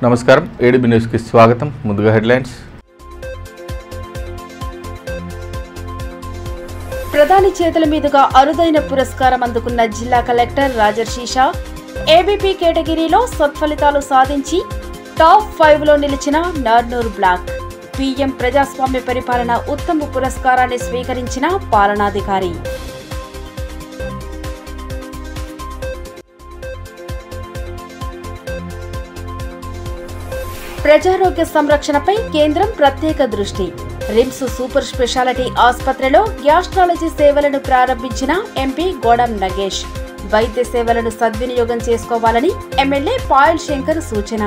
నమస్కారం ADB news కి స్వాగతం. ముందుగా హెడ్లైన్స్. ప్రధాని చేతుల మీదుగా అరుదైన పురస్కారం అందుకున్న జిల్లా కలెక్టర్ రాజర్షిషా ఏబీపీ కేటగిరీలో సత్ఫలితాలు సాధించి టాప్ 5 లో నిలిచిన నార్నూర్ బ్లాక్. పీఎం ప్రజాస్వామ్య పరిపాలన ఉత్తమ పురస్కారాన్ని స్వీకరించిన పాలనాధికారి. ప్రజారోగ్య సంరక్షణపై కేంద్రం ప్రత్యేక దృష్టి. రిమ్స్ సూపర్ స్పెషాలిటీ ఆసుపత్రిలో గ్యాస్ట్రాలజీ సేవలను ప్రారంభించిన ఎంపీ గోడం నగేష్. వైద్య సేవలను సద్వినియోగం చేసుకోవాలని ఎమ్మెల్యే పాయల్ శంకర్ సూచన.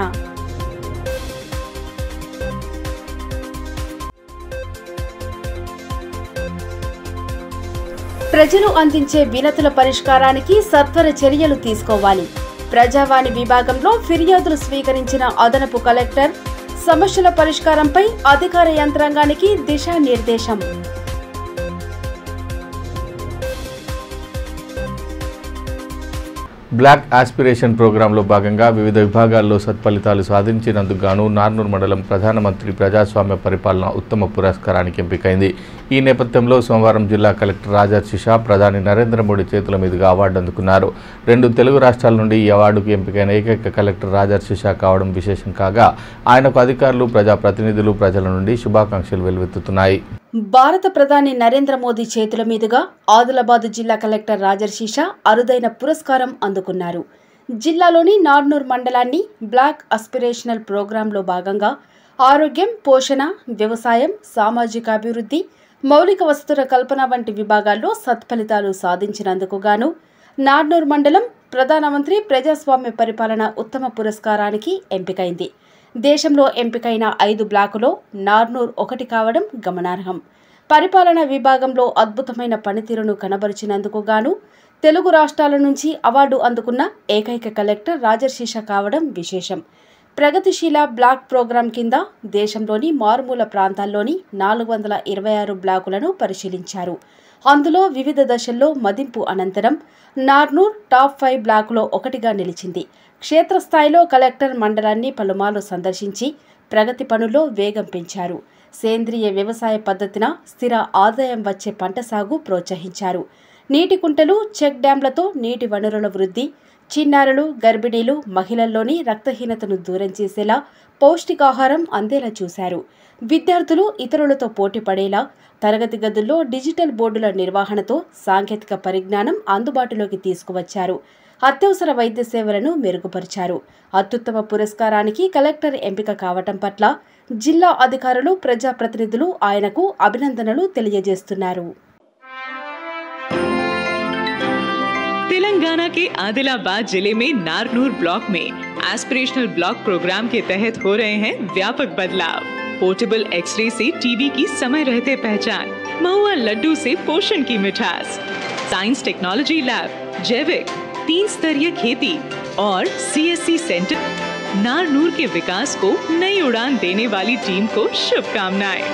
ప్రజలు అందించే వినతుల పరిష్కారానికి సత్వర చర్యలు తీసుకోవాలి. ప్రజావాణి విభాగంలో ఫిర్యాదులు స్వీకరించిన అదనపు కలెక్టర్ సమస్యల పరిష్కారంపై అధికార యంత్రాంగానికి దిశానిర్దేశం. బ్లాక్ ఆస్పిరేషన్ ప్రోగ్రాంలో భాగంగా వివిధ విభాగాల్లో సత్ఫలితాలు సాధించినందుకు గాను నార్నూర్ మండలం ప్రధానమంత్రి ప్రజాస్వామ్య పరిపాలన ఉత్తమ పురస్కారానికి ఎంపికైంది. ఈ నేపథ్యంలో సోమవారం జిల్లా కలెక్టర్ రాజర్షిషా ప్రధాని నరేంద్ర మోడీ చేతుల మీదుగా అవార్డు అందుకున్నారు. 2 తెలుగు రాష్ట్రాల నుండి ఈ అవార్డుకు ఎంపికైన ఏకైక కలెక్టర్ రాజర్షిషా కావడం విశేషం కాగా ఆయనకు అధికారులు, ప్రజాప్రతినిధులు, ప్రజల నుండి శుభాకాంక్షలు వెల్లువెత్తుతున్నాయి. భారత ప్రధాని నరేంద్ర మోదీ చేతుల మీదుగా ఆదిలాబాద్ జిల్లా కలెక్టర్ రాజర్షిషా అరుదైన పురస్కారం అందుకున్నారు. జిల్లాలోని నార్నూర్ మండలాన్ని బ్లాక్ ఆస్పిరేషనల్ ప్రోగ్రాంలో భాగంగా ఆరోగ్యం, పోషణ, వ్యవసాయం, సామాజిక అభివృద్ధి, మౌలిక వసతుల కల్పన వంటి విభాగాల్లో సత్ఫలితాలు సాధించినందుకు గాను నార్నూర్ మండలం ప్రధానమంత్రి ప్రజాస్వామ్య పరిపాలన ఉత్తమ పురస్కారానికి ఎంపికైంది. దేశంలో ఎంపికైన 5 బ్లాకులో నార్నూర్ ఒకటి కావడం గమనార్హం. పరిపాలనా విభాగంలో అద్భుతమైన పనితీరును కనబరిచినందుకు గాను తెలుగు రాష్ట్రాల నుంచి అవార్డు అందుకున్న ఏకైక కలెక్టర్ రాజర్షిషా కావడం విశేషం. ప్రగతిశీల బ్లాక్ ప్రోగ్రాం కింద దేశంలోని మారుమూల ప్రాంతాల్లోని 426 బ్లాకులను పరిశీలించారు. అందులో వివిధ దశల్లో మదింపు అనంతరం నార్నూర్ టాప్ 5 బ్లాకులో ఒకటిగా నిలిచింది. క్షేత్రస్థాయిలో కలెక్టర్ మండలాన్ని పలుమార్లు సందర్శించి ప్రగతి పనుల్లో వేగం పెంచారు. సేంద్రియ వ్యవసాయ పద్ధతిన స్థిర ఆదాయం వచ్చే పంట సాగు ప్రోత్సహించారు. నీటి కుంటలు, చెక్ డ్యాంలతో నీటి వనరుల వృద్ధి, చిన్నారులు, గర్భిణీలు, మహిళల్లోని రక్తహీనతను దూరం చేసేలా పౌష్టికాహారం అందేలా చూశారు. విద్యార్థులు ఇతరులతో పోటీ పడేలా తరగతి గదుల్లో డిజిటల్ బోర్డుల నిర్వహణతో సాంకేతిక పరిజ్ఞానం అందుబాటులోకి తీసుకువచ్చారు. అత్యవసర వైద్య సేవలను మెరుగుపరిచారు. అత్యుత్తమ పురస్కారానికి కలెక్టర్ ఎంపిక కావటం పట్ల జిల్లా అధికారులు, ప్రజాప్రతినిధులు ఆయనకు అభినందనలు తెలియజేస్తున్నారు. तेलंगाना के आदिलाबाद जिले में नारनूर ब्लॉक में एस्पिरेशनल ब्लॉक प्रोग्राम के तहत हो रहे हैं व्यापक बदलाव. पोर्टेबल एक्सरे से टीबी की समय रहते पहचान, महुआ लड्डू से पोषण की मिठास, साइंस टेक्नोलॉजी लैब, जैविक 3 स्तरीय खेती और सीएससी सेंटर. नारनूर के विकास को नई उड़ान देने वाली टीम को शुभकामनाएं.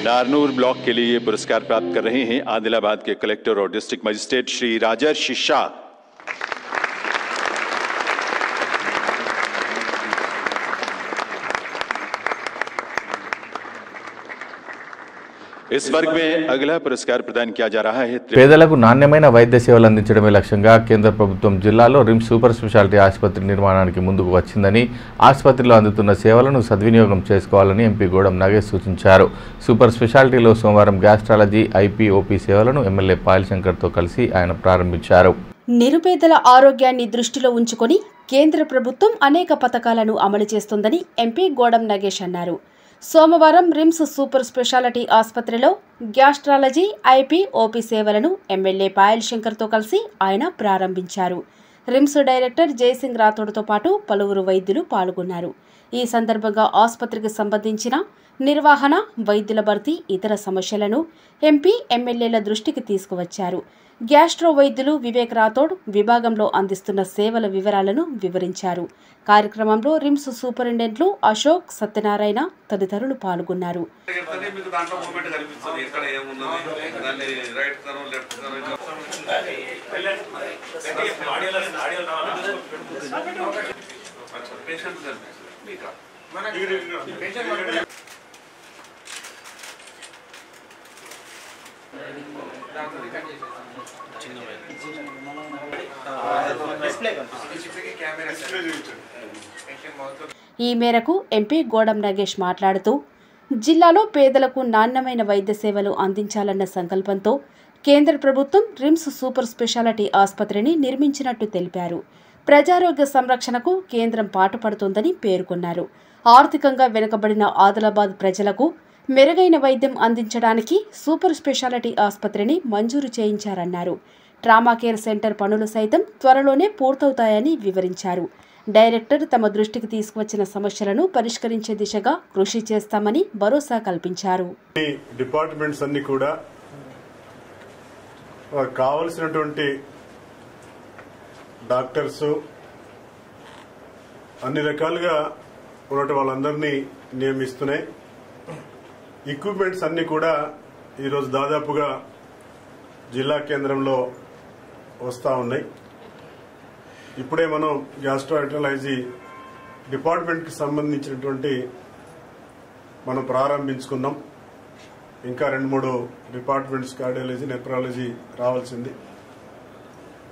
नारनूर ब्लॉक के लिए पुरस्कार प्राप्त कर रहे हैं आदिलाबाद के कलेक्टर और डिस्ट्रिक्ट मजिस्ट्रेट श्री राजर्षिषा. इस वर्ग में अगला पुरस्कार प्रदान किया जा रहा है. పేదలకు నాణ్యమైన వైద్య సేవలు అందించడమే లక్ష్యంగా కేంద్ర ప్రభుత్వం జిల్లాలో రిమ్స్ సూపర్ స్పెషాలిటీ ఆసుపత్రి నిర్మాణానికి ముందుకు వచ్చిందని, ఆసుపత్రిలో అందుతున్న సేవలను సద్వినియోగం చేసుకోవాలని ఎంపీ గోడం నగేష్ సూచించారు. సూపర్ స్పెషాలిటీలో సోమవారం గ్యాస్ట్రాలజీ, ఐపీ, ఓపీ సేవలను ఎమ్మెల్యే పాయల్ శంకర్తో కలిసి ఆయన ప్రారంభించారు. నిరుపేదల ఆరోగ్యాన్ని దృష్టిలో ఉంచుకొని కేంద్ర ప్రభుత్వం అనేక పథకాలను అమలు చేస్తుందని ఎంపీ గోడం నగేష్ అన్నారు. సోమవారం రిమ్స్ సూపర్ స్పెషాలిటీ ఆసుపత్రిలో గ్యాస్ట్రాలజీ, ఐపీ, ఓపీ సేవలను ఎమ్మెల్యే పాయల్ శంకర్తో కలిసి ఆయన ప్రారంభించారు. రిమ్స్ డైరెక్టర్ జయసింగ్ రాథోడ్తో పాటు పలువురు వైద్యులు పాల్గొన్నారు. ఈ సందర్భంగా ఆసుపత్రికి సంబంధించిన నిర్వహణ, వైద్యుల భర్తీ, ఇతర సమస్యలను ఎంపీ, ఎమ్మెల్యేల దృష్టికి తీసుకువచ్చారు. గ్యాస్ట్రో వైద్యులు వివేక్ రాథోడ్ విభాగంలో అందిస్తున్న సేవల వివరాలను వివరించారు. కార్యక్రమంలో రిమ్స్ సూపరింటెండెంట్లు అశోక్, సత్యనారాయణ తదితరులు పాల్గొన్నారు. ఈ మేరకు ఎంపీ గోడం నగేష్ మాట్లాడుతూ జిల్లాలో పేదలకు నాణ్యమైన వైద్య సేవలు అందించాలన్న సంకల్పంతో కేంద్ర ప్రభుత్వం రిమ్స్ సూపర్ స్పెషాలిటీ ఆసుపత్రిని నిర్మించినట్టు తెలిపారు. ప్రజారోగ్య సంరక్షణకు కేంద్రం పాటుపడుతోందని పేర్కొన్నారు. ఆర్థికంగా వెనుకబడిన ఆదిలాబాద్ ప్రజలకు మెరుగైన వైద్యం అందించడానికి సూపర్ స్పెషాలిటీ ఆసుపత్రిని మంజూరు చేయించారన్నారు. ట్రామా కేర్ సెంటర్ పనులు సైతం త్వరలోనే పూర్తవుతాయని వివరించారు. డైరెక్టర్ తమ దృష్టికి తీసుకువచ్చిన సమస్యలను పరిష్కరించే దిశగా కృషి చేస్తామని భరోసా కల్పించారు. డిపార్ట్మెంట్స్ అన్ని కూడా కావలసినటువంటి డాక్టర్స్ అన్ని రకాలుగా ఉన్నటువంటి వాళ్ళందరినీ నియమిస్తున్నాయి. ఎక్విప్మెంట్స్ అన్ని కూడా ఈరోజు దాదాపుగా జిల్లా కేంద్రంలో వస్తూ ఉన్నాయి. ఇప్పుడే మనం గ్యాస్ట్రోఎంటరాలజీ డిపార్ట్మెంట్కి సంబంధించినటువంటి మనం ప్రారంభించుకున్నాం. ఇంకా 2-3 డిపార్ట్మెంట్స్ కార్డియాలజీ, నెఫ్రాలజీ రావాల్సింది.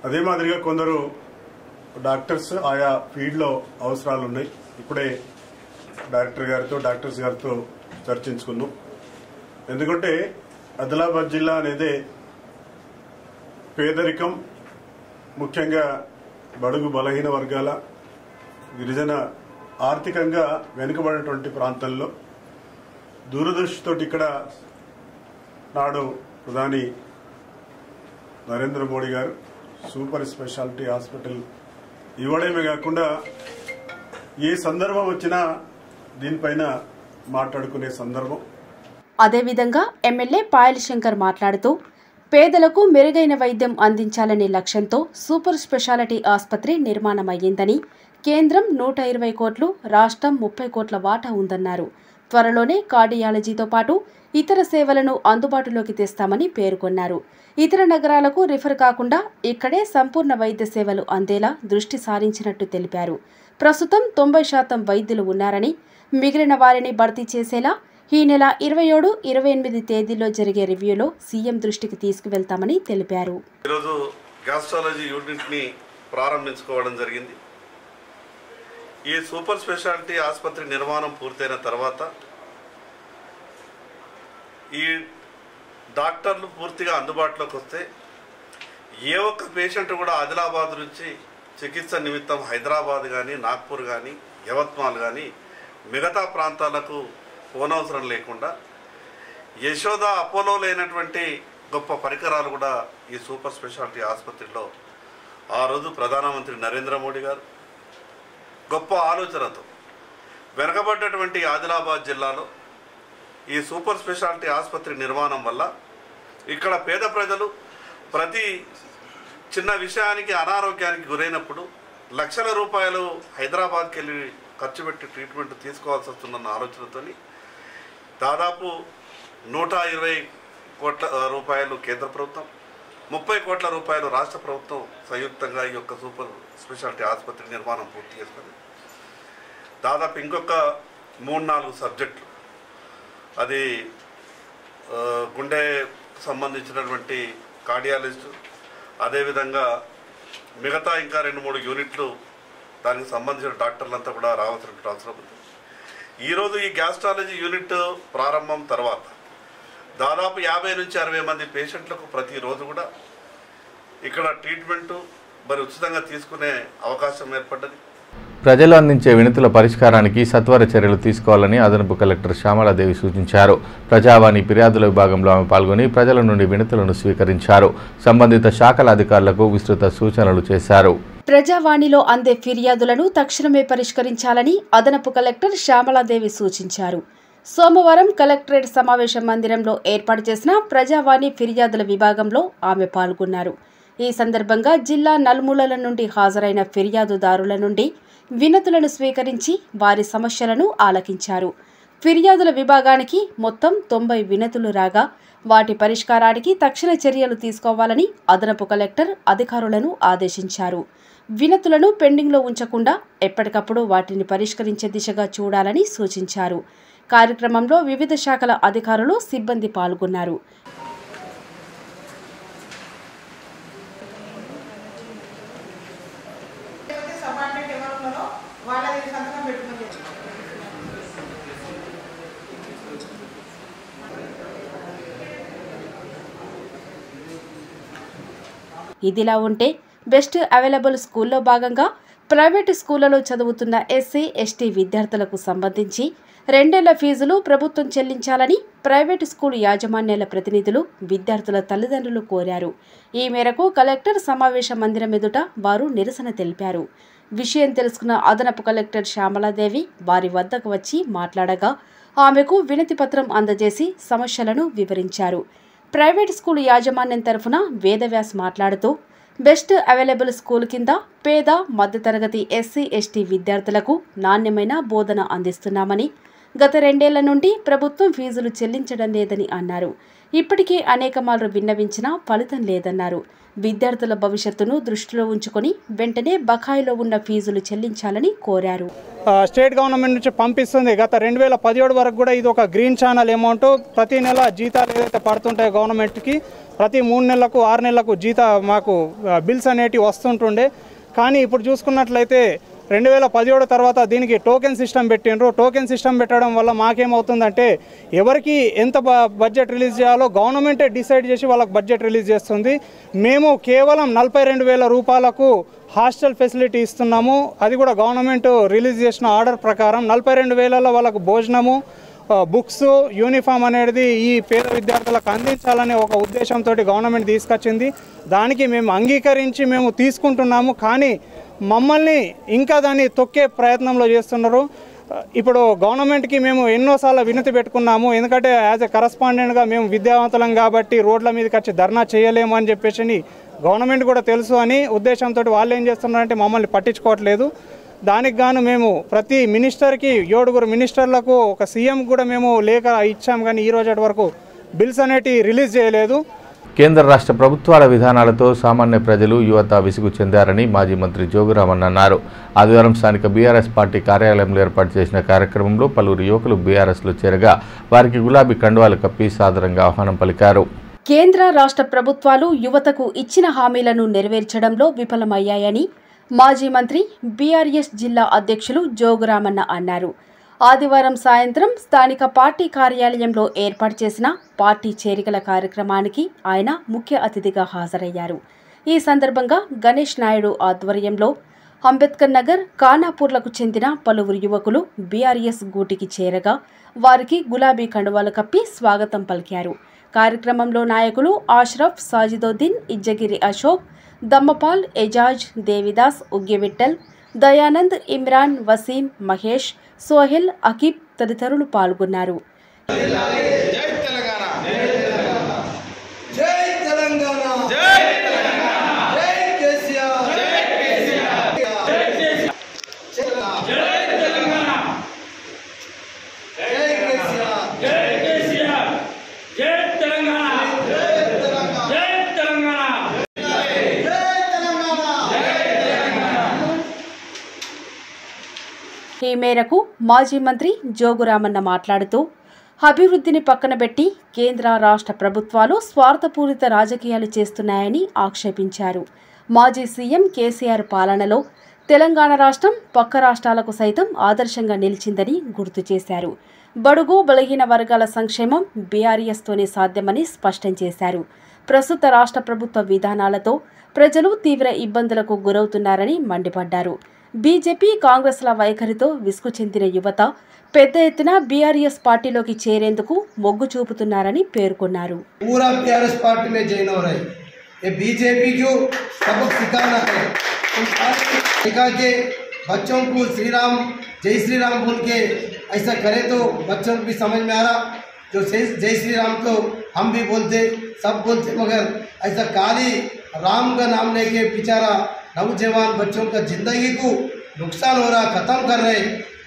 అదే మాదిరిగా కొందరు డాక్టర్స్ ఆయా ఫీల్డ్లో అవసరాలు ఉన్నాయి. ఇప్పుడే డైరెక్టర్ గారితో, డాక్టర్స్ గారితో చర్చించుకున్నాం. ఎందుకంటే ఆదిలాబాద్ జిల్లా అనేది పేదరికం, ముఖ్యంగా బడుగు బలహీన వర్గాల, గిరిజన ఆర్థికంగా వెనుకబడినటువంటి ప్రాంతంలో దూరదృష్టితో ఇక్కడ నాడు ప్రధాని నరేంద్ర మోడీ గారు సూపర్ స్పెషాలిటీ హాస్పిటల్ ఇవ్వడమే కాకుండా ఏ సందర్భం వచ్చినా దీనిపైన మాట్లాడుకునే సందర్భం. అదేవిధంగా ఎమ్మెల్యే పాయల్ శంకర్ మాట్లాడుతూ పేదలకు మెరుగైన వైద్యం అందించాలనే లక్ష్యంతో సూపర్ స్పెషాలిటీ ఆసుపత్రి నిర్మాణమయ్యిందని, కేంద్రం 120 కోట్లు, రాష్ట్రం 30 కోట్ల వాటా ఉందన్నారు. త్వరలోనే కార్డియాలజీతో పాటు ఇతర సేవలను అందుబాటులోకి తెస్తామని పేర్కొన్నారు. ఇతర నగరాలకు రిఫర్ కాకుండా ఇక్కడే సంపూర్ణ వైద్య సేవలు అందేలా దృష్టి సారించినట్టు తెలిపారు. ప్రస్తుతం 90% వైద్యులు ఉన్నారని, మిగిలిన వారిని భర్తీ చేసేలా ఈ నెల 27, 28 తేదీల్లో జరిగే రివ్యూలో సీఎం దృష్టికి తీసుకువెళ్తామని తెలిపారు. ఈరోజు గ్యాస్ట్రాలజీ యూనిట్ని ప్రారంభించుకోవడం జరిగింది. ఈ సూపర్ స్పెషాలిటీ ఆసుపత్రి నిర్మాణం పూర్తయిన తర్వాత ఈ డాక్టర్లు పూర్తిగా అందుబాటులోకి వస్తే ఏ ఒక్క పేషెంట్ కూడా ఆదిలాబాద్ నుంచి చికిత్స నిమిత్తం హైదరాబాద్ కానీ, నాగ్పూర్ కానీ, యవత్మాల్ కానీ మిగతా ప్రాంతాలకు పోనవసరం లేకుండా యశోద, అపోలో లేనటువంటి గొప్ప పరికరాలు కూడా ఈ సూపర్ స్పెషాలిటీ ఆసుపత్రిలో ఆ రోజు ప్రధానమంత్రి నరేంద్ర మోడీ గారు గొప్ప ఆలోచనతో వెనకబడ్డటువంటి ఆదిలాబాద్ జిల్లాలో ఈ సూపర్ స్పెషాలిటీ ఆసుపత్రి నిర్మాణం వల్ల ఇక్కడ పేద ప్రజలు ప్రతి చిన్న విషయానికి, అనారోగ్యానికి గురైనప్పుడు లక్షల రూపాయలు హైదరాబాద్కి వెళ్ళి ఖర్చు పెట్టి ట్రీట్మెంట్ తీసుకోవాల్సి వస్తుందన్న ఆలోచనతో దాదాపు 120 కోట్ల రూపాయలు కేంద్ర ప్రభుత్వం, 30 కోట్ల రూపాయలు రాష్ట్ర ప్రభుత్వం సంయుక్తంగా ఈ యొక్క సూపర్ స్పెషాలిటీ ఆసుపత్రి నిర్మాణం పూర్తి చేసుకుంది. దాదాపు ఇంకొక 3-4 సబ్జెక్టులు, అది గుండె సంబంధించినటువంటి కార్డియాలజిస్టు, అదేవిధంగా మిగతా ఇంకా 2-3 యూనిట్లు దానికి సంబంధించిన డాక్టర్లంతా కూడా రావాల్సిన అవసరం ఉంది. ఈరోజు ఈ గ్యాస్ట్రాలజీ యూనిట్ ప్రారంభం తర్వాత దాదాపు 50 నుంచి 60 మంది పేషెంట్లకు ప్రతిరోజు కూడా ఇక్కడ ట్రీట్మెంటు మరి ఉచితంగా తీసుకునే అవకాశం ఏర్పడ్డది. ప్రజలు అందించే వినతుల పరిష్కారానికి సత్వర చర్యలు తీసుకోవాలని అదనపు కలెక్టర్ శ్యామలాదేవి సూచించారు. ప్రజావాణి ఫిర్యాదుల విభాగంలో ఆమె పాల్గొని ప్రజల నుండి వినతులను స్వీకరించారు. సంబంధిత శాఖల అధికారులకు విస్తృత సూచనలు చేశారు. ప్రజావాణిలో అందే ఫిర్యాదులను తక్షణమే పరిష్కరించాలని అదనపు కలెక్టర్ శ్యామలాదేవి సూచించారు. సోమవారం కలెక్టరేట్ సమావేశ మందిరంలో ఏర్పాటు చేసిన ప్రజావాణి ఫిర్యాదుల విభాగంలో ఆమె పాల్గొన్నారు. ఈ సందర్భంగా జిల్లా నలుమూలల నుండి హాజరైన ఫిర్యాదుదారుల నుండి వినతులను స్వీకరించి వారి సమస్యలను ఆలకించారు. ఫిర్యాదుల విభాగానికి మొత్తం 90 వినతులు రాగా వాటి పరిష్కారానికి తక్షణ చర్యలు తీసుకోవాలని అదనపు కలెక్టర్ అధికారులను ఆదేశించారు. వినతులను పెండింగ్లో ఉంచకుండా ఎప్పటికప్పుడు వాటిని పరిష్కరించే దిశగా చూడాలని సూచించారు. కార్యక్రమంలో వివిధ శాఖల అధికారులు, సిబ్బంది పాల్గొన్నారు. ఇదిలా ఉంటే బెస్ట్ అవైలబుల్ స్కూల్లో భాగంగా ప్రైవేటు స్కూళ్లలో చదువుతున్న ఎస్సీ, ఎస్టీ విద్యార్థులకు సంబంధించి 2 ఏళ్ల ఫీజులు ప్రభుత్వం చెల్లించాలని ప్రైవేటు స్కూలు యాజమాన్యాల ప్రతినిధులు, విద్యార్థుల తల్లిదండ్రులు కోరారు. ఈ మేరకు కలెక్టర్ సమావేశ మందిరం ఎదుట వారు నిరసన తెలిపారు. విషయం తెలుసుకున్న అదనపు కలెక్టర్ శ్యామలాదేవి వారి వద్దకు వచ్చి మాట్లాడగా ఆమెకు వినతి పత్రం అందజేసి సమస్యలను వివరించారు. ప్రైవేట్ స్కూలు యాజమాన్యం తరఫున వేదవ్యాస్ మాట్లాడుతూ బెస్ట్ అవైలబుల్ స్కూల్ కింద పేద, మధ్యతరగతి ఎస్సీ, ఎస్టీ విద్యార్థులకు నాణ్యమైన బోధన అందిస్తున్నామని, గత 2 ఏళ్ల నుండి ప్రభుత్వం ఫీజులు చెల్లించడం లేదని అన్నారు. ఇప్పటికే అనేక మార్లు విన్నవించినా ఫలితం లేదన్నారు. విద్యార్థుల భవిష్యత్తును దృష్టిలో ఉంచుకొని వెంటనే బకాయిలో ఉన్న ఫీజులు చెల్లించాలని కోరారు. స్టేట్ గవర్నమెంట్ నుంచి పంపిస్తుంది. గత 2017 వరకు కూడా ఇది ఒక గ్రీన్ ఛానల్ అమౌంట్. ప్రతి నెల జీతాలు ఏదైతే పడుతుంటాయో గవర్నమెంట్కి ప్రతి 3 నెలలకు 6 నెలలకు మాకు బిల్స్ అనేటివి వస్తుంటుండే. కానీ ఇప్పుడు చూసుకున్నట్లయితే 2017 తర్వాత దీనికి టోకెన్ సిస్టమ్ పెట్టిండ్రు. టోకెన్ సిస్టమ్ పెట్టడం వల్ల మాకేమవుతుందంటే ఎవరికి ఎంత బడ్జెట్ రిలీజ్ చేయాలో గవర్నమెంటే డిసైడ్ చేసి వాళ్ళకి బడ్జెట్ రిలీజ్ చేస్తుంది. మేము కేవలం 42,000 రూపాయలకు హాస్టల్ ఫెసిలిటీ ఇస్తున్నాము. అది కూడా గవర్నమెంట్ రిలీజ్ చేసిన ఆర్డర్ ప్రకారం 42,000లో వాళ్ళకు భోజనము, బుక్స్, యూనిఫామ్ అనేది ఈ పేద విద్యార్థులకు అందించాలనే ఒక ఉద్దేశంతో గవర్నమెంట్ తీసుకొచ్చింది. దానికి మేము అంగీకరించి మేము తీసుకుంటున్నాము. కానీ మమ్మల్ని ఇంకా దాన్ని తొక్కే ప్రయత్నంలో చేస్తున్నారు. ఇప్పుడు గవర్నమెంట్కి మేము ఎన్నోసార్లు వినతి పెట్టుకున్నాము. ఎందుకంటే యాజ్ ఎ కరస్పాండెంట్గా మేము విద్యావంతులం కాబట్టి రోడ్ల మీదకి వచ్చి ధర్నా చేయలేము అని చెప్పేసి గవర్నమెంట్ కూడా తెలుసు అని ఉద్దేశంతో వాళ్ళు ఏం చేస్తున్నారంటే మమ్మల్ని పట్టించుకోవట్లేదు. దానికి గాను మేము ప్రతి మినిస్టర్కి 7 మినిస్టర్లకు, ఒక సీఎం కూడా మేము లేఖ ఇచ్చాము. కానీ ఈ రోజు వరకు బిల్స్ అనేటివి రిలీజ్ చేయలేదు. కేంద్ర రాష్ట్ర ప్రభుత్వాల విధానాలతో సామాన్య ప్రజలు, యువత విసుగు చెందారని మాజీ మంత్రి జోగురామన్ అన్నారు. ఆదివారం స్థానిక బీఆర్ఎస్ పార్టీ కార్యాలయంలో ఏర్పాటు చేసిన కార్యక్రమంలో పలువురు యువకులు బీఆర్ఎస్లో చేరగా వారికి గులాబీ కండువాలు కప్పి సాదరంగా ఆహ్వానం పలికారు. కేంద్ర రాష్ట్ర ప్రభుత్వాలు యువతకు ఇచ్చిన హామీలను నెరవేర్చడంలో విఫలమయ్యాయని మాజీ మంత్రి, బీఆర్ఎస్ జిల్లా అధ్యక్షులు జోగురామన్న అన్నారు. ఆదివారం సాయంత్రం స్థానిక పార్టీ కార్యాలయంలో ఏర్పాటు చేసిన పార్టీ చేరికల కార్యక్రమానికి ఆయన ముఖ్య అతిథిగా హాజరయ్యారు. ఈ సందర్భంగా గణేష్ నాయుడు ఆధ్వర్యంలో అంబేద్కర్ నగర్, ఖానాపూర్లకు చెందిన పలువురు యువకులు బీఆర్ఎస్ గూటికి చేరగా వారికి గులాబీ కండువాలు కప్పి స్వాగతం పలికారు. కార్యక్రమంలో నాయకులు ఆష్రఫ్, సాజిదోద్దీన్, ఇజ్జగిరి అశోక్, దమ్మపాల్, ఎజాజ్, దేవిదాస్, ఉగ్గివిట్టల్, దయానంద్, ఇమ్రాన్, వసీం, మహేష్, సోహెల్, అకీబ్ తదితరులు పాల్గొన్నారు. ఈ మేరకు మాజీ మంత్రి జోగురామన్న మాట్లాడుతూ అభివృద్ధిని పక్కన పెట్టి కేంద్ర రాష్ట్ర ప్రభుత్వాలు స్వార్థపూరిత రాజకీయాలు చేస్తున్నాయని ఆక్షేపించారు. మాజీ సీఎం కేసీఆర్ పాలనలో తెలంగాణ రాష్ట్రం పక్క రాష్ట్రాలకు సైతం ఆదర్శంగా నిలిచిందని గుర్తు చేశారు. బడుగు బలహీన వర్గాల సంక్షేమం బీఆర్ఎస్తోనే సాధ్యమని స్పష్టం చేశారు. ప్రస్తుత రాష్ట్ర ప్రభుత్వ విధానాలతో ప్రజలు తీవ్ర ఇబ్బందులకు గురవుతున్నారని మండిపడ్డారు. బీజేపీ, కాంగ్రెస్ల వైఖరితో విసుగు చెందిన యువత పెద్ద ఎత్తున బీఆర్ఎస్ పార్టీలోకి చేరేందుకు మొగ్గు చూపుతున్నారని పేర్కొన్నారు. बच्चों को श्री राम जय श्री राम बोल के ऐसा करे तो बच्चों को भी समझ में आ रहा। जो जय श्री राम तो हम भी बोलते, सब बोलते, मगर ऐसा काली राम का नाम लेके बेचारा नौजवान बच्चों का जिंदगी को नुकसान हो रहा, ख़त्म कर रहे।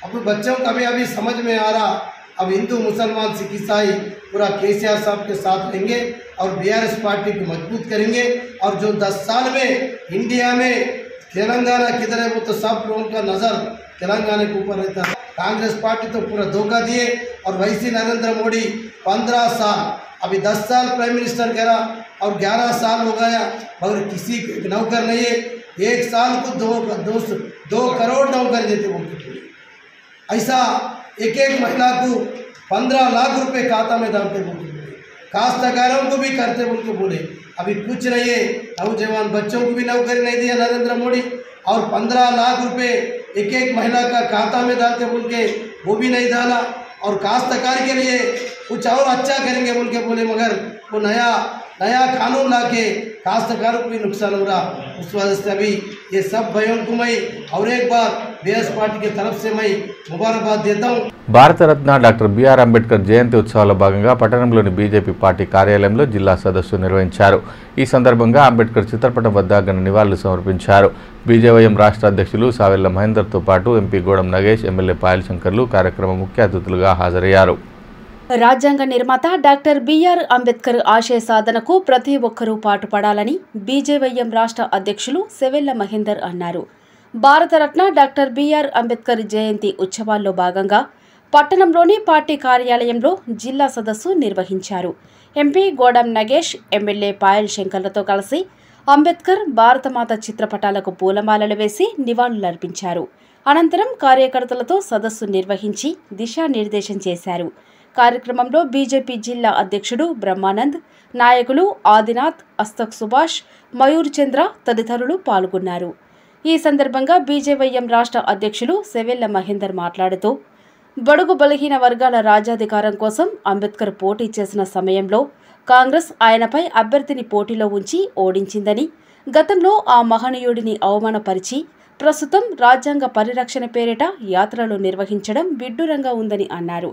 अब बच्चों का भी अभी समझ में आ रहा। अब हिंदू, मुसलमान, सिख, ईसाई पूरा केसीआर साहब के साथ रहेंगे और बीआरएस पार्टी को मजबूत करेंगे। और जो 10 साल में इंडिया में तेलंगाना किधर है वो तो सब लोगों का नज़र तेलंगाना के ऊपर रहता है। कांग्रेस पार्टी तो पूरा धोखा दिए और वैसे नरेंद्र मोदी 15 साल, अभी 10 साल प्राइम मिनिस्टर करा और 11 साल हो गया मगर किसी नौकर नहीं है। 1 साल को 2 करोड़ नौकर देते बोलते, ऐसा एक महिला को 15 लाख रुपए खाता में डालते बोलते, काश्तकारों को भी करते बोल के बोले। अभी कुछ नहीं है, नौजवान बच्चों को भी नौकरी नहीं दिया नरेंद्र मोदी और 15 लाख रुपए एक महिला का खाता में डालते बोल के वो भी नहीं डाला। और काश्तकार के लिए कुछ और अच्छा करेंगे बोल के बोले मगर वो नया कानून ला के काश्तकारों को भी नुकसान हो रहा। उस वजह से अभी ये सब भाइयों को मैं और एक बार बीएस पार्टी की तरफ से मैं मुबारकबाद देता हूँ। భారతరత్న డాక్టర్ బిఆర్ అంబేద్కర్ జయంతి ఉత్సవాల్లో భాగంగా పట్టణంలోని బీజేపీ పార్టీ కార్యాలయంలో జిల్లా సదస్సు నిర్వహించారు. ఈ సందర్భంగా అంబేద్కర్ చిత్రపటం వద్ద ఘన నివాళులు సమర్పించారు. బీజేవైఎం రాష్ట్ర అధ్యక్షులు సావెళ్ల మహేందర్తో పాటు ఎంపీ గోడం నగేష్, ఎమ్మెల్యే పాయల్ శంకర్లు కార్యక్రమ ముఖ్య అతిథులుగా హాజరయ్యారు. రాజ్యాంగ నిర్మాత డాక్టర్ బిఆర్ అంబేద్కర్ ఆశయ సాధనకు ప్రతి ఒక్కరూ పాటుపడాలని బీజేవైఎం రాష్ట్ర అధ్యక్షులు సెవెళ్ల మహేందర్ అన్నారు. భారతరత్న డాక్టర్ బిఆర్ అంబేద్కర్ జయంతి ఉత్సవాల్లో భాగంగా పట్టణంలోని పార్టీ కార్యాలయంలో జిల్లా సదస్సు నిర్వహించారు. ఎంపీ గోడం నగేష్, ఎమ్మెల్యే పాయల్ శంకర్లతో కలిసి అంబేద్కర్, భారతమాత చిత్రపటాలకు పూలమాలలు వేసి నివాళులర్పించారు. అనంతరం కార్యకర్తలతో సదస్సు నిర్వహించి దిశానిర్దేశం చేశారు. కార్యక్రమంలో బీజేపీ జిల్లా అధ్యక్షుడు బ్రహ్మానంద్, నాయకులు ఆదినాథ్, అస్తక్ సుభాష్, మయూర్ చంద్ర తదితరులు పాల్గొన్నారు. ఈ సందర్భంగా బీజేవైఎం రాష్ట్ర అధ్యక్షులు సెవెళ్ల మహేందర్ మాట్లాడుతూ బడుగు బలహీన వర్గాల రాజ్యాధికారం కోసం అంబేద్కర్ పోటీ చేసిన సమయంలో కాంగ్రెస్ ఆయనపై అభ్యర్థిని పోటీలో ఉంచి ఓడించిందని, గతంలో ఆ మహనీయుడిని అవమానపరిచి ప్రస్తుతం రాజ్యాంగ పరిరక్షణ పేరిట యాత్రలు నిర్వహించడం విడ్డూరంగా ఉందని అన్నారు.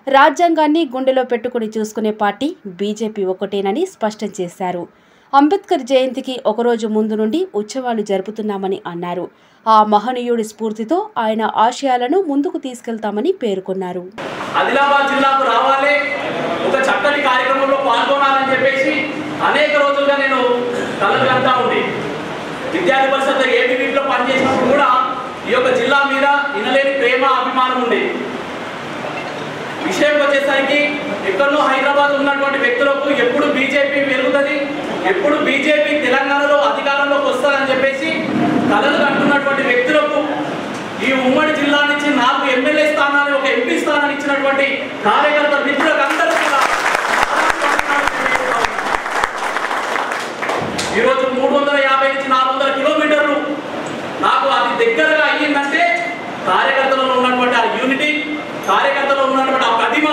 రాజ్యాంగాన్ని గుండెలో పెట్టుకుని చూసుకునే పార్టీ బీజేపీ ఒకటేనని స్పష్టం చేశారు. అంబేద్కర్ జయంతికి ఒకరోజు ముందు నుండి ఉత్సవాలు జరుపుతున్నామని అన్నారు. ఆ మహనీయుడి స్ఫూర్తితో ఆయన ఆశయాలను ముందుకు తీసుకెళ్తామని పేర్కొన్నారు. ఆదిలాబాద్ జిల్లాకు రావాలి, ఒక చక్కటి కార్యక్రమంలో పాల్గొనాలని చెప్పేసి అనేక రోజులుగా నేను కలగలుగుతా ఉంది. విద్యార్థి పరిషత్ ఏబీవీలో పనిచేసినప్పుడు కూడా ఈ యొక్క జిల్లా మీద ఇనలేని ప్రేమ, అభిమానం ఉంది. విషయం వచ్చేసరికి ఎక్కడో హైదరాబాద్ ఉన్నటువంటి వ్యక్తులకు ఎప్పుడు బీజేపీ పెరుగుతుంది, ఎప్పుడు బీజేపీ తెలంగాణలో అధికారంలోకి వస్తుందని చెప్పేసి కలలు కంటున్నటువంటి వ్యక్తులకు ఈ ఉమ్మడి జిల్లా నుంచి 4 ఎమ్మెల్యే స్థానాన్ని, ఒక ఎంపీ స్థానాన్ని ఇచ్చినటువంటి కార్యకర్త మిత్రులకు అందరూ కూడా ఈరోజు 350 నుంచి 400 కిలోమీటర్లు నాకు అది దగ్గరగా అయ్యిందంటే కార్యకర్తలలో ఉన్నటువంటి ఆ యూనిటీ, కార్యకర్తలో ఉన్నటువంటి ఆ ప్రతిమ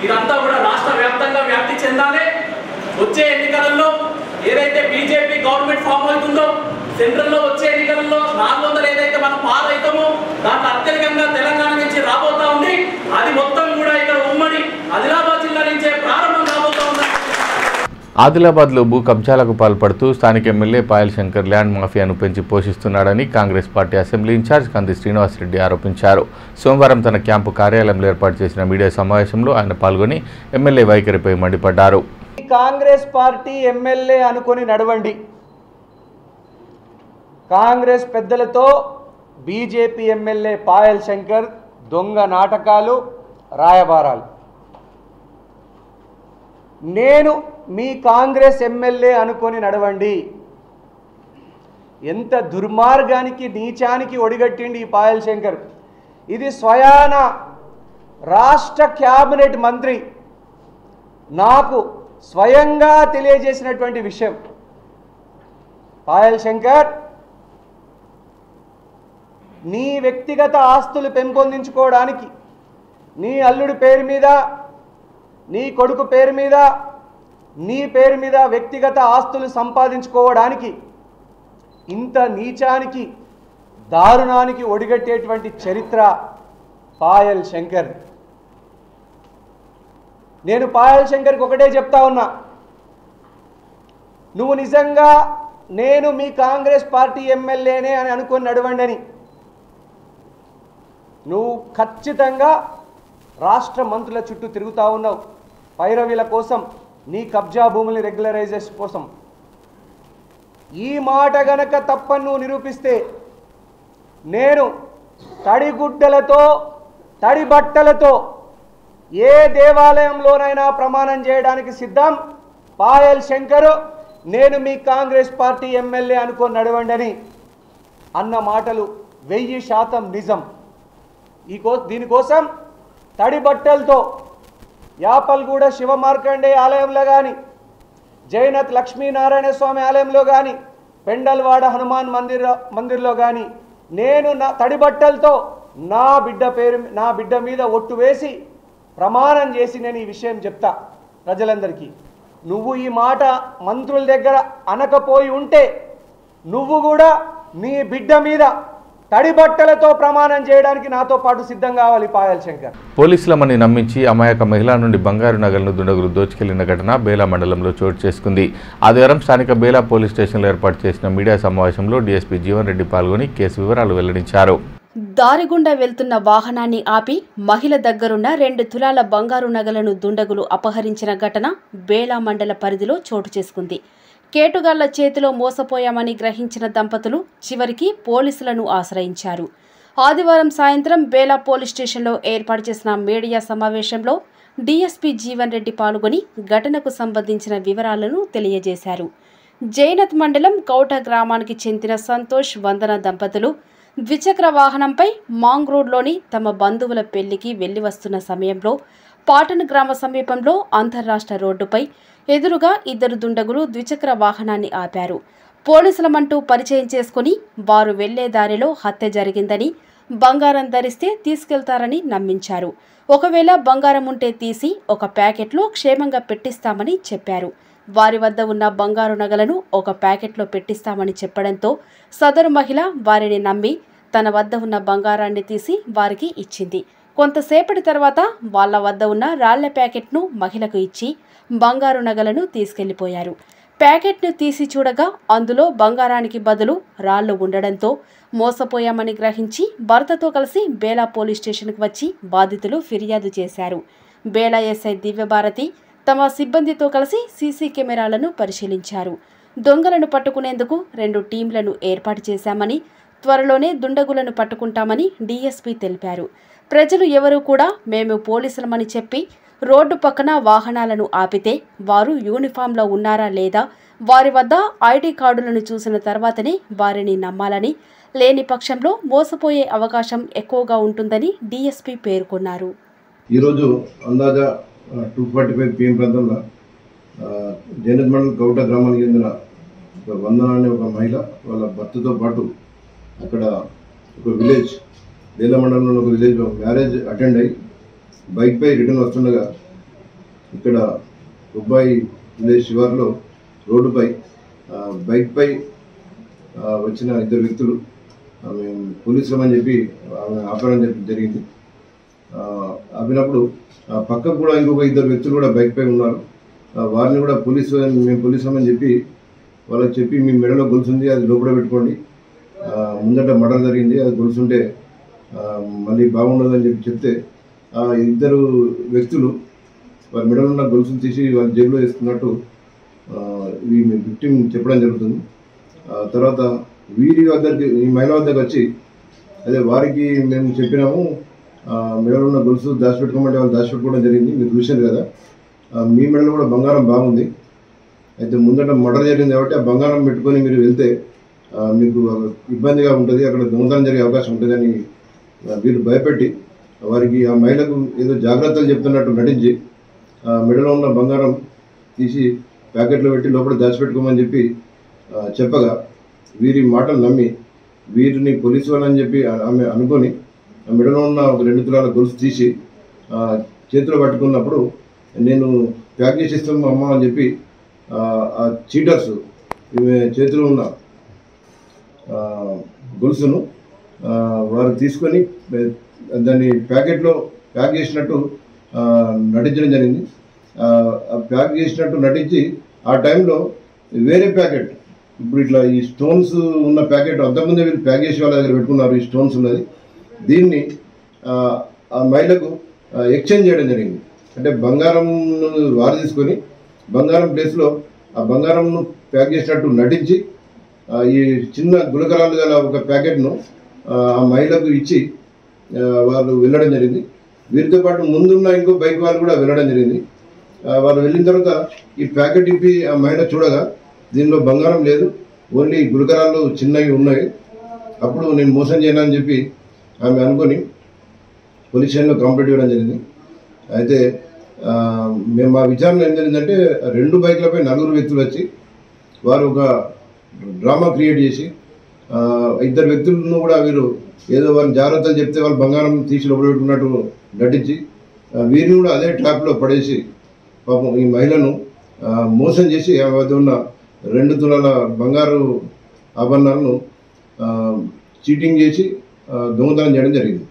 ఇదంతా కూడా రాష్ట్ర వ్యాప్తంగా వ్యాప్తి చెందాలి. వచ్చే ఎన్నికలలో ఏదైతే బీజేపీ గవర్నమెంట్ ఫామ్ అవుతుందో, సెంట్రల్లో వచ్చే ఎన్నికలలో 400 ఏదైతే మనం పాస్ అవుతామో దాంట్లో అత్యధికంగా తెలంగాణ నుంచి రాబోతా ఉంది. అది మొత్తం కూడా ఇక్కడ ఉమ్మడి ఆదిలాబాద్ జిల్లా నుంచే ప్రారంభం కాబోతా ఉంది. ఆదిలాబాద్లో భూ కబ్జాలకు పాల్పడుతూ స్థానిక ఎమ్మెల్యే పాయల్ శంకర్ ల్యాండ్ మాఫియాను పెంచి పోషిస్తున్నాడని కాంగ్రెస్ పార్టీ అసెంబ్లీ ఇన్ఛార్జ్ కంది శ్రీనివాసరెడ్డి ఆరోపించారు. సోమవారం తన క్యాంపు కార్యాలయంలో ఏర్పాటు చేసిన మీడియా సమావేశంలో ఆయన పాల్గొని ఎమ్మెల్యే వైఖరిపై మండిపడ్డారు. కాంగ్రెస్ పార్టీ ఎమ్మెల్యే అనుకొని నడవండి. కాంగ్రెస్ పెద్దలతో బీజేపీ ఎమ్మెల్యే పాయల్ శంకర్ దొంగ నాటకాలు, రాయబారాలు. నేను మీ కాంగ్రెస్ ఎమ్మెల్యే అనుకొని నడవండి. ఎంత దుర్మార్గానికి, నీచానికి ఒడిగట్టిండి ఈ పాయల్ శంకర్. ఇది స్వయాన రాష్ట్ర క్యాబినెట్ మంత్రి నాకు స్వయంగా తెలియజేసినటువంటి విషయం. పాయల్ శంకర్, నీ వ్యక్తిగత ఆస్తులు పెంపొందించుకోవడానికి, నీ అల్లుడి పేరు మీద, నీ కొడుకు పేరు మీద, నీ పేరు మీద వ్యక్తిగత ఆస్తులు సంపాదించుకోవడానికి ఇంత నీచానికి, దారుణానికి ఒడిగట్టేటువంటి చరిత్ర పాయల్ శంకర్. నేను పాయల్ శంకర్కి ఒకటే చెప్తా ఉన్నా, నువ్వు నిజంగా నేను మీ కాంగ్రెస్ పార్టీ ఎమ్మెల్యేనే అని అనుకొని నడవండి అని, నువ్వు ఖచ్చితంగా రాష్ట్ర మంత్రుల చుట్టూ తిరుగుతూ ఉన్నావు పైరవీల కోసం, నీ కబ్జా భూముల్ని రెగ్యులరైజేషన్ కోసం. ఈ మాట గనక తప్పని నువ్వు నిరూపిస్తే నేను తడిగుడ్డలతో తడి బట్టలతో ఏ దేవాలయంలోనైనా ప్రమాణం చేయడానికి సిద్ధం. పాయల్ శంకర్ నేను మీ కాంగ్రెస్ పార్టీ ఎమ్మెల్యే అనుకొని నడవండి అన్న మాటలు 1000% నిజం. దీనికోసం తడి బట్టలతో యాపల్గూడ శివ మార్కండేయ ఆలయంలో కానీ, జైనత్ లక్ష్మీనారాయణ స్వామి ఆలయంలో కానీ, పెండల్వాడ హనుమాన్ మందిర్లో కానీ నేను నా తడి బట్టలతో నా బిడ్డ మీద ఒట్టు వేసి ప్రమాణం చేసి నేను ఈ విషయం చెప్తా ప్రజలందరికీ. నువ్వు ఈ మాట మంత్రుల దగ్గర అనకపోయి ఉంటే నువ్వు కూడా నీ బిడ్డ మీద తడి బట్టలతో ప్రమాణం చేయడానికి నాతో పాటు సిద్ధం కావాలి పాయల్ శంకర్. పోలీసులమని నమ్మించి అమాయక మహిళ నుండి బంగారు నగలను దుండగులు దోచుకెళ్లిన ఘటన బేలా మండలంలో చోటు చేసుకుంది. ఆదివారం స్థానిక బేలా పోలీస్ స్టేషన్లో ఏర్పాటు చేసిన మీడియా సమావేశంలో డీఎస్పీ జీవన్ రెడ్డి పాల్గొని కేసు వివరాలు వెల్లడించారు. దారిగుండా వెళ్తున్న వాహనాన్ని ఆపి మహిళ దగ్గరున్న 2 తులాల బంగారు నగలను దుండగులు అపహరించిన ఘటన బేలా మండల పరిధిలో చోటు చేసుకుంది. కేటుగాళ్ల చేతిలో మోసపోయామని గ్రహించిన దంపతులు చివరికి పోలీసులను ఆశ్రయించారు. ఆదివారం సాయంత్రం బేలా పోలీస్ స్టేషన్లో ఏర్పాటు చేసిన మీడియా సమావేశంలో డీఎస్పీ జీవన్ రెడ్డి పాల్గొని ఘటనకు సంబంధించిన వివరాలను తెలియజేశారు. జైనత్ మండలం కౌట గ్రామానికి చెందిన సంతోష్ వందన దంపతులు ద్విచక్ర వాహనంపై మాంగ్ రోడ్లోని తమ బంధువుల పెళ్లికి వెళ్లి వస్తున్న సమయంలో పాటన్ గ్రామ సమీపంలో అంతర్రాష్ట్ర రోడ్డుపై ఎదురుగా 2 దుండగులు ద్విచక్ర వాహనాన్ని ఆపారు. పోలీసులమంటూ పరిచయం చేసుకుని వారు వెళ్లే దారిలో హత్య జరిగిందని, బంగారం ధరిస్తే తీసుకెళ్తారని నమ్మించారు. ఒకవేళ బంగారం ఉంటే తీసి ఒక ప్యాకెట్లో క్షేమంగా పెట్టిస్తామని చెప్పారు. వారి వద్ద ఉన్న బంగారు నగలను ఒక ప్యాకెట్లో పెట్టిస్తామని చెప్పడంతో సదరు మహిళ వారిని నమ్మి తన వద్ద ఉన్న బంగారాన్ని తీసి వారికి ఇచ్చింది. కొంతసేపటి తర్వాత వాళ్ళ వద్ద ఉన్న రాళ్ల ప్యాకెట్ను మహిళకు ఇచ్చి బంగారు నగలను తీసుకెళ్లిపోయారు. ప్యాకెట్ను తీసి చూడగా అందులో బంగారానికి బదులు రాళ్లు ఉండడంతో మోసపోయామని గ్రహించి భర్తతో కలిసి బేలా పోలీస్ స్టేషన్కు వచ్చి బాధితులు ఫిర్యాదు చేశారు. బేలా ఎస్ఐ దివ్యభారతి తమ సిబ్బందితో కలిసి సీసీ కెమెరాలను పరిశీలించారు. దొంగలను పట్టుకునేందుకు 2 టీంలను ఏర్పాటు చేశామని, త్వరలోనే దుండగులను పట్టుకుంటామని డీఎస్పీ తెలిపారు. ప్రజలు ఎవరూ కూడా మేము పోలీసులమని చెప్పి రోడ్డు పక్కన వాహనాలను ఆపితే వారు యూనిఫామ్లో ఉన్నారా లేదా, వారి వద్ద ఐడి కార్డులను చూసిన తర్వాతనే వారిని నమ్మాలని, లేని పక్షంలో మోసపోయే అవకాశం ఎక్కువగా ఉంటుందని డీఎస్పీ పేర్కొన్నారు. ఈరోజు అందాజా 2:45 PM ప్రాంతంలో జైనత్ మండల్ కౌట గ్రామానికి చెందిన వందన అనే ఒక మహిళ వాళ్ళ భర్తతో పాటు అక్కడ ఒక విలేజ్ బేలా మండలంలో ఒక విలేజ్లో మ్యారేజ్ అటెండ్ అయ్యి బైక్పై రిటర్న్ వస్తుండగా ఇక్కడ దుబాయ్ విలేజ్ శివార్లో రోడ్డుపై బైక్పై వచ్చిన 2 వ్యక్తులు మేము పోలీసులమని చెప్పి ఆపడం జరిగింది. ఆపినప్పుడు పక్కకు కూడా ఇంకొక 2 వ్యక్తులు కూడా బైక్పై ఉన్నారు. వారిని కూడా మేము పోలీసులమని చెప్పి వాళ్ళకి చెప్పి మీ మెడలో గొలుసుంది, అది లోపల పెట్టుకోండి, ముందట మర్డర్ జరిగింది, అది గొలుసుంటే మళ్ళీ బాగుండదని చెప్పి చెప్తే 2 వ్యక్తులు వారి మెడలో ఉన్న గొలుసును తీసి వాళ్ళ జేబులో వేసుకున్నట్టు ఈ విక్టిమ్ చెప్పడం జరుగుతుంది. తర్వాత వీరి వద్దకి ఈ మహిళ వద్దకు వచ్చి అదే వారికి మేము చెప్పినాము మెడలో ఉన్న గొలుసు దాచిపెట్టుకోమంటే వాళ్ళు దాచిపెట్టుకోవడం జరిగింది, మీరు చూశారు కదా, మీ మెడలో కూడా బంగారం బాగుంది, అయితే ముందట మర్డర్ జరిగింది కాబట్టి ఆ బంగారం పెట్టుకొని మీరు వెళ్తే మీకు ఇబ్బందిగా ఉంటుంది, అక్కడ దొంగతనం జరిగే అవకాశం ఉంటుందని వీళ్ళు భయపెట్టి వారికి ఆ మహిళకు ఏదో జాగ్రత్తలు చెప్తున్నట్టు నటించి మెడలో ఉన్న బంగారం తీసి ప్యాకెట్లో పెట్టి లోపల దాచిపెట్టుకోమని చెప్పి చెప్పగా వీరి మాటలు నమ్మి వీరిని పోలీసు వాళ్ళని చెప్పి ఆమె అనుకొని మెడలో ఉన్న ఒక 2 తులాల గొలుసు తీసి చేతిలో పట్టుకున్నప్పుడు నేను ప్యాక్ చేసి ఇస్తాము అమ్మ అని చెప్పి ఆ చీటర్స్ ఈమె చేతిలో ఉన్న గొలుసును వారు తీసుకొని దాన్ని ప్యాకెట్లో ప్యాక్ చేసినట్టు నటించడం జరిగింది. ప్యాక్ చేసినట్టు నటించి ఆ టైంలో వేరే ప్యాకెట్, ఇప్పుడు ఇట్లా ఈ స్టోన్స్ ఉన్న ప్యాకెట్ అంతకుముందే వీళ్ళు ప్యాక్ చేసి వాళ్ళ దగ్గర పెట్టుకున్నారు, ఈ స్టోన్స్ ఉన్నది, దీన్ని ఆ మహిళకు ఎక్స్చేంజ్ చేయడం జరిగింది. అంటే బంగారం వారు తీసుకొని బంగారం ప్లేస్లో ఆ బంగారంను ప్యాక్ చేసినట్టు నటించి ఈ చిన్న గులకరాలు గల ఒక ప్యాకెట్ను ఆ మహిళకు ఇచ్చి వాళ్ళు వెళ్ళడం జరిగింది. వీరితో పాటు ముందున్న ఇంకో బైక్ వాళ్ళు కూడా వెళ్ళడం జరిగింది. వాళ్ళు వెళ్ళిన తర్వాత ఈ ప్యాకెట్ ఇప్పి ఆ మహిళ చూడగా దీనిలో బంగారం లేదు, ఓన్లీ గులకరాళ్ళు చిన్నవి ఉన్నాయి. అప్పుడు నేను మోసం చేయనని చెప్పి ఆమె అనుకొని పోలీస్ స్టేషన్లో కంప్లైంట్ ఇవ్వడం జరిగింది. అయితే మేము మా విచారణ ఏం జరిగిందంటే 2 బైక్లపై 4 వ్యక్తులు వచ్చి వారు ఒక డ్రామా క్రియేట్ చేసి 2 వ్యక్తులను కూడా వీరు ఏదో వారిని జాగ్రత్తలు చెప్తే వాళ్ళు బంగారం తీసి లోపల పెట్టుకున్నట్టు నటించి వీరిని కూడా అదే ట్రాప్లో పడేసి పాపం ఈ మహిళను మోసం చేసి ఆమె వద్ద ఉన్న 2 తులాల బంగారు ఆభరణాలను చీటింగ్ చేసి దొంగతనం చేయడం జరిగింది.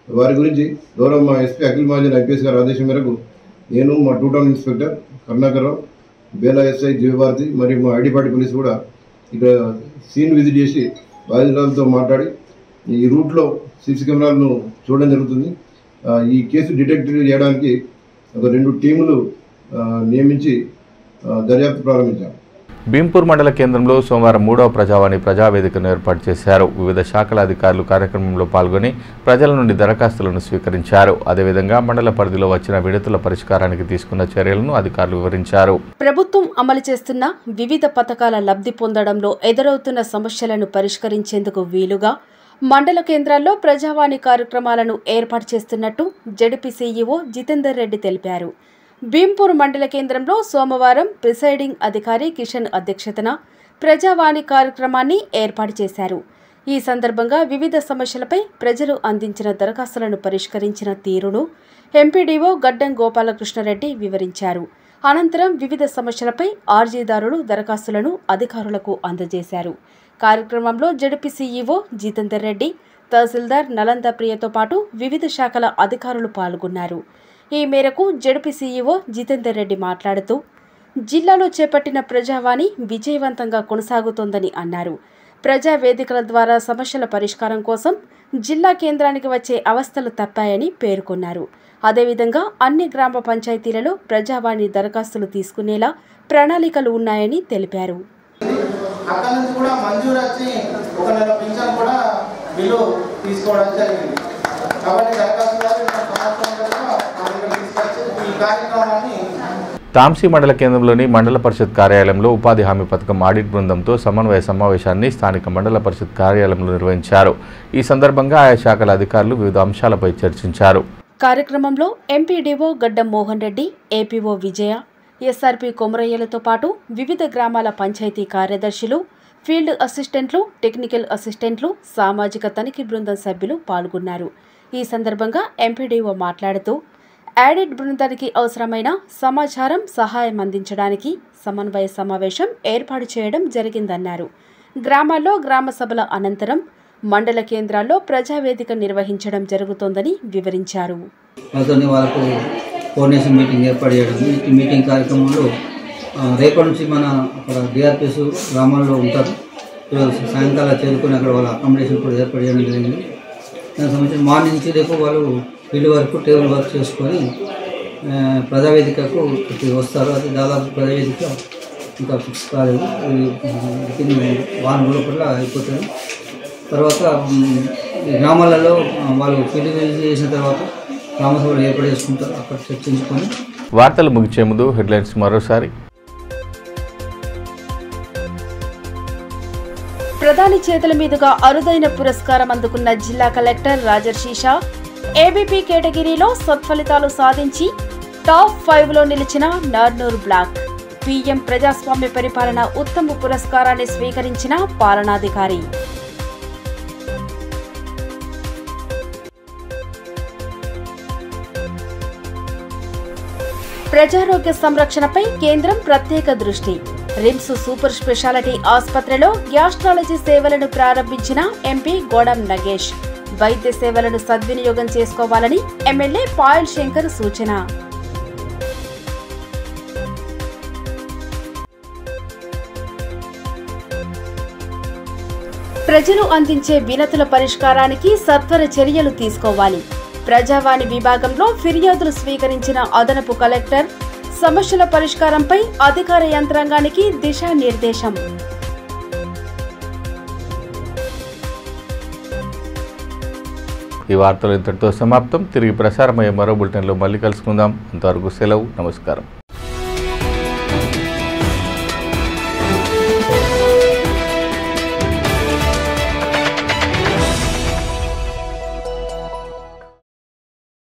వారి గురించి గౌరవ మా ఎస్పీ అఖిల్ మహాజన్ ఐపీఎస్ గారి ఆదేశం మేరకు నేను, మా 2 టౌన్ ఇన్స్పెక్టర్ కరుణాకర్రావు, బేలా ఎస్ఐ దివ్యభారతి మరియు మా ఐడిపాటి పోలీసు కూడా ఇక్కడ సీన్ విజిట్ చేసి బాధితులతో మాట్లాడి ఈ రూట్లో సీసీ కెమెరాలను చూడడం జరుగుతుంది. ఈ కేసు డిటెక్ట్ చేయడానికి ఒక 2 టీములు నియమించి దర్యాప్తు ప్రారంభించారు. భీంపూర్ మండల కేంద్రంలో సోమవారం 3వ ప్రజావాణి ప్రజావేదికను ఏర్పాటు చేశారు. వివిధ శాఖల అధికారులు కార్యక్రమంలో పాల్గొని ప్రజల నుండి దరఖాస్తులను స్వీకరించారు. అదేవిధంగా మండల పరిధిలో వచ్చిన విడతల పరిష్కారానికి తీసుకున్న చర్యలను అధికారులు వివరించారు. ప్రభుత్వం అమలు చేస్తున్న వివిధ పథకాల లబ్ధి పొందడంలో ఎదురవుతున్న సమస్యలను పరిష్కరించేందుకు వీలుగా మండల కేంద్రాల్లో ప్రజావాణి కార్యక్రమాలను ఏర్పాటు చేస్తున్నట్టు జెడ్పీ సీఈఓ జితేందర్ రెడ్డి తెలిపారు. భీంపూర్ మండల కేంద్రంలో సోమవారం ప్రిసైడింగ్ అధికారి కిషన్ అధ్యక్షతన ప్రజావాణి కార్యక్రమాన్ని ఏర్పాటు చేశారు. ఈ సందర్భంగా వివిధ సమస్యలపై ప్రజలు అందించిన దరఖాస్తులను పరిష్కరించిన తీరును ఎంపీడీఓ గడ్డం గోపాలకృష్ణారెడ్డి వివరించారు. అనంతరం వివిధ సమస్యలపై అర్జీదారులు దరఖాస్తులను అధికారులకు అందజేశారు. కార్యక్రమంలో జెడ్పీ సీఈఓ జితేందర్ రెడ్డి, తహసీల్దార్ నలంద ప్రియతో పాటు వివిధ శాఖల అధికారులు పాల్గొన్నారు. ఈ మేరకు జెడ్పీ సీఈఓ జితేందర్ రెడ్డి మాట్లాడుతూ జిల్లాలో చేపట్టిన ప్రజావాణి విజయవంతంగా కొనసాగుతోందని అన్నారు. ప్రజా వేదికల ద్వారా సమస్యల పరిష్కారం కోసం జిల్లా కేంద్రానికి వచ్చే అవస్థలు తప్పాయని పేర్కొన్నారు. అదేవిధంగా అన్ని గ్రామ పంచాయతీలలో ప్రజావాణి దరఖాస్తులు తీసుకునేలా ప్రణాళికలు ఉన్నాయని తెలిపారు. అక్కడ నుంచి కూడా మంజూరు వచ్చి 1 నెల పింఛన్ కూడా బిల్లు తీసుకోవడం జరిగింది. కాబట్టి ఈ కార్యక్రమాన్ని తాంసీ మండల కేంద్రంలోని మండల పరిషత్ కార్యాలయంలో ఉపాధి హామీ పథకం ఆడిట్ బృందంతో సమన్వయ సమావేశాన్ని స్థానిక మండల పరిషత్ కార్యాలయంలో నిర్వహించారు. ఈ సందర్భంగా ఆయా శాఖల అధికారులు వివిధ అంశాలపై చర్చించారు. కార్యక్రమంలో ఎంపీడీఓ గడ్డం మోహన్ రెడ్డి, ఏపీఓ విజయ, ఎస్ఆర్పీ కొమరయ్యలతో పాటు వివిధ గ్రామాల పంచాయతీ కార్యదర్శులు, ఫీల్డ్ అసిస్టెంట్లు, టెక్నికల్ అసిస్టెంట్లు, సామాజిక తనిఖీ బృందం సభ్యులు పాల్గొన్నారు. ఈ సందర్భంగా ఎంపీడీఓ మాట్లాడుతూ ఆడిట్ బృందానికి అవసరమైన సమాచారం, సహాయం అందించడానికి సమన్వయ సమావేశం ఏర్పాటు చేయడం జరిగిందన్నారు. గ్రామాల్లో గ్రామ సభల అనంతరం మండల కేంద్రాల్లో ప్రజావేదిక నిర్వహించడం జరుగుతోందని వివరించారు. కోఆర్డినేషన్ మీటింగ్ ఏర్పాటు చేయడం. ఈ మీటింగ్ కార్యక్రమంలో రేపటి నుంచి మన అక్కడ డిఆర్పిఎస్ గ్రామాల్లో ఉంటారు. సాయంకాలం చేరుకుని అక్కడ వాళ్ళ అకామిడేషన్ కూడా ఏర్పాటు చేయడం జరిగింది. దానికి సంబంధించి మార్నింగ్ నుంచి రేపు వాళ్ళు ఫీల్డ్ వర్క్, టేబుల్ వర్క్ చేసుకొని ప్రజావేదికకు వస్తారు. అది దాదాపు ప్రజావేదిక ఇంకా ఫిక్స్ కాలేదు, వారం లోపల అయిపోతుంది. తర్వాత గ్రామాలలో వాళ్ళు ఫీల్డ్ విజిట్ చేసిన తర్వాత గ్రామసభలు ఏర్పాటు చేసుకుంటారు, అక్కడ చర్చించుకొని. వార్తలు ముగించే ముందు హెడ్లైన్స్ మరోసారి. ప్రధాని చేతుల మీదుగా అరుదైన పురస్కారం అందుకున్న జిల్లా కలెక్టర్ రాజర్షీషా ఏబీపీ కేటగిరీలో సత్ఫలితాలు సాధించి టాప్ 5లో నిలిచిన నార్నూర్ బ్లాక్. పీఎం ప్రజాస్వామ్య పరిపాలన ఉత్తమ పురస్కారాన్ని స్వీకరించిన పాలనాధికారి. ప్రజారోగ్య సంరక్షణపై కేంద్రం ప్రత్యేక దృష్టి. రిమ్స్ సూపర్ స్పెషాలిటీ ఆసుపత్రిలో గ్యాస్ట్రాలజీ సేవలను ప్రారంభించిన ఎంపీ గోడం నగేష్. వైద్య సేవలను సద్వినియోగం చేసుకోవాలని ఎమ్మెల్యే పాయల్ శంకర్ సూచన. ప్రజలు అందించే వినతుల పరిష్కారానికి సత్వర చర్యలు తీసుకోవాలి. ప్రజావాణి విభాగంలో ఫిర్యాదులు స్వీకరించిన అదనపు కలెక్టర్ సమస్యల పరిష్కారంపై అధికార యంత్రాంగానికి దిశానిర్దేశం. ఈ వార్తలు ఇంతటితో సమాప్తం. తిరిగి ప్రసారమయ్యే మరో బులెటిన్లో మళ్ళీ కలుసుకుందాం. అంతవరకు సెలవు. నమస్కారం.